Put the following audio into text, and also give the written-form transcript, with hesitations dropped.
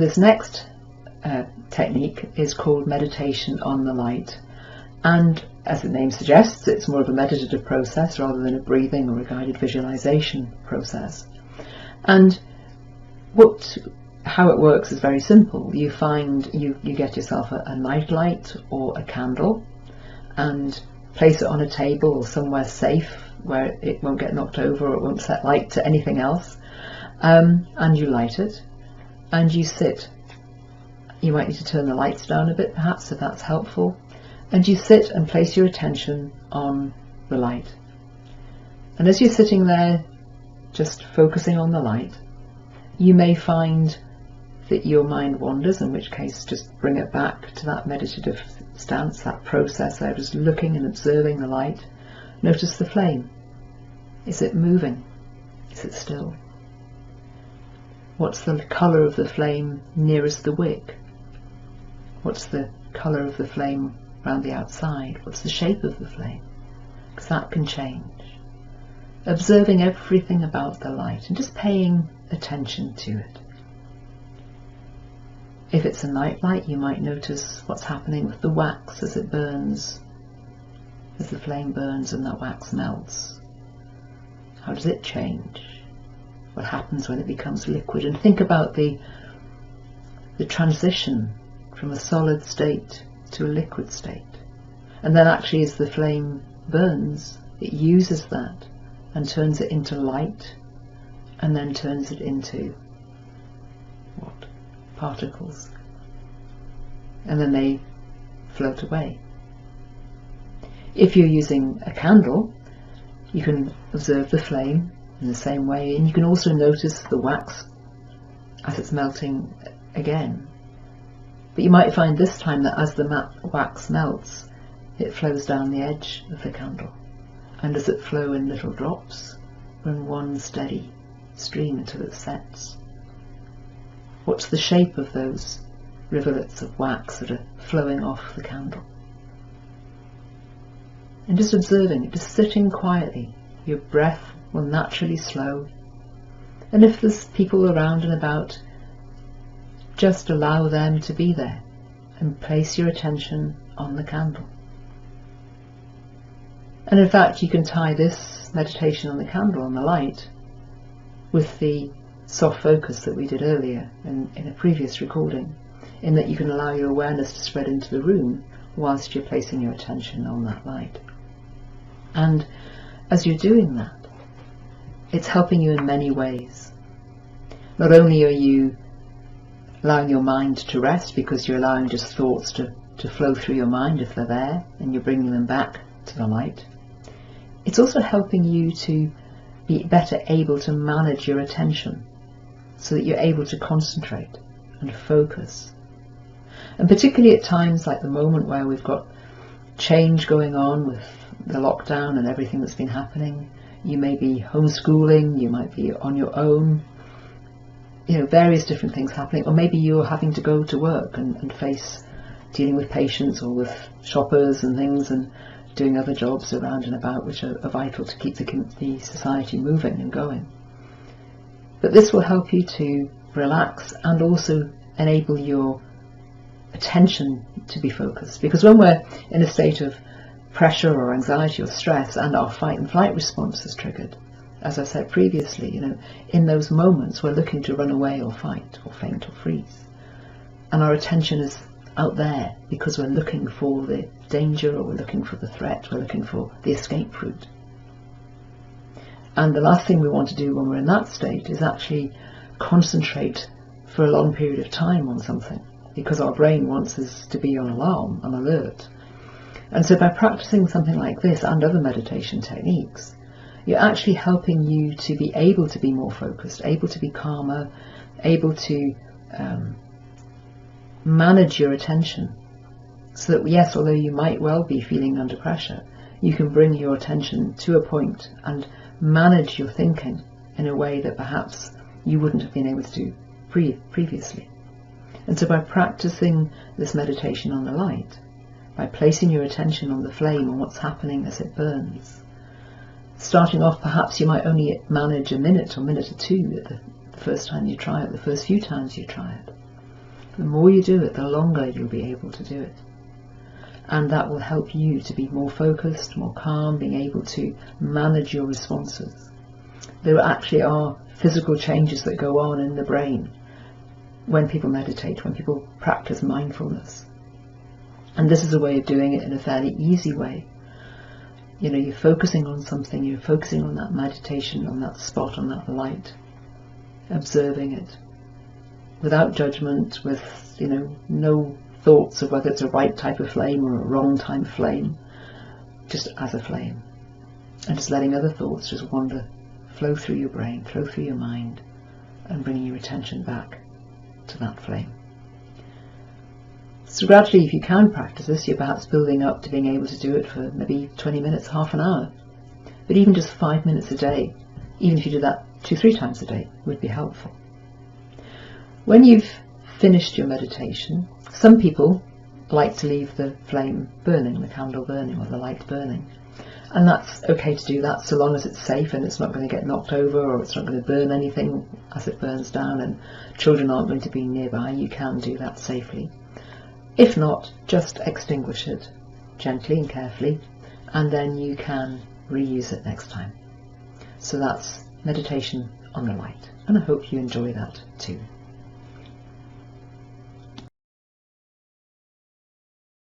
This next technique is called meditation on the light, and as the name suggests, it's more of a meditative process rather than a breathing or a guided visualization process. And how it works is very simple. You get yourself a nightlight or a candle and place it on a table or somewhere safe where it won't get knocked over or it won't set light to anything else, and you light it and you sit. You might need to turn the lights down a bit perhaps, if that's helpful, and you sit and place your attention on the light. And as you're sitting there just focusing on the light, you may find that your mind wanders, in which case just bring it back to that meditative stance, that process there, just looking and observing the light. Notice the flame. Is it moving? Is it still? What's the colour of the flame nearest the wick? What's the colour of the flame around the outside? What's the shape of the flame? Because that can change. Observing everything about the light and just paying attention to it. If it's a nightlight, you might notice what's happening with the wax as it burns, as the flame burns and that wax melts. How does it change? What happens when it becomes liquid? And think about the transition from a solid state to a liquid state. And then actually as the flame burns, it uses that and turns it into light, and then turns it into what? Particles. And then they float away. If you're using a candle, you can observe the flame in the same way, and you can also notice the wax as it's melting again. But you might find this time that as the wax melts, it flows down the edge of the candle. And does it flow in little drops or in one steady stream until it sets? What's the shape of those rivulets of wax that are flowing off the candle? And just observing it, just sitting quietly. Your breath will naturally slow. And if there's people around and about, just allow them to be there and place your attention on the candle. And in fact, you can tie this meditation on the candle, on the light, with the soft focus that we did earlier in a previous recording, in that you can allow your awareness to spread into the room whilst you're placing your attention on that light. And as you're doing that, it's helping you in many ways. Not only are you allowing your mind to rest, because you're allowing just thoughts to flow through your mind if they're there, and you're bringing them back to the light, it's also helping you to be better able to manage your attention so that you're able to concentrate and focus. And particularly at times like the moment where we've got change going on with the lockdown and everything that's been happening, you may be homeschooling, you might be on your own, various different things happening, or maybe you're having to go to work and face dealing with patients or with shoppers and things, and doing other jobs around and about which are vital to keep the society moving and going. But this will help you to relax and also enable your attention to be focused, because when we're in a state of pressure or anxiety or stress and our fight and flight response is triggered, as I said previously, in those moments we're looking to run away or fight or faint or freeze, and our attention is out there because we're looking for the danger, or we're looking for the threat, we're looking for the escape route. And the last thing we want to do when we're in that state is actually concentrate for a long period of time on something, because our brain wants us to be on alarm, on alert. And so by practicing something like this and other meditation techniques, you're actually helping you to be able to be more focused, able to be calmer, able to manage your attention, so that yes, although you might well be feeling under pressure, you can bring your attention to a point and manage your thinking in a way that perhaps you wouldn't have been able to do previously. And so by practicing this meditation on the light, by placing your attention on the flame and what's happening as it burns, starting off perhaps you might only manage a minute or minute or two at the first time you try it, the first few times you try it. The more you do it, the longer you'll be able to do it. And that will help you to be more focused, more calm, being able to manage your responses. There actually are physical changes that go on in the brain when people meditate, when people practice mindfulness. And this is a way of doing it in a fairly easy way. You know, you're focusing on something, you're focusing on that meditation, on that spot, on that light, observing it without judgment, with, you know, no thoughts of whether it's a right type of flame or a wrong type of flame, just as a flame. And just letting other thoughts just wander, flow through your brain, flow through your mind, and bringing your attention back to that flame. So gradually, if you can practice this, you're perhaps building up to being able to do it for maybe 20 minutes, half an hour. But even just 5 minutes a day, even if you do that 2-3 times a day, would be helpful. When you've finished your meditation, some people like to leave the flame burning, the candle burning, or the light burning. And that's okay to do that, so long as it's safe and it's not going to get knocked over, or it's not going to burn anything as it burns down, and children aren't going to be nearby. You can do that safely. If not, just extinguish it gently and carefully, and then you can reuse it next time. So that's meditation on the light, and I hope you enjoy that too.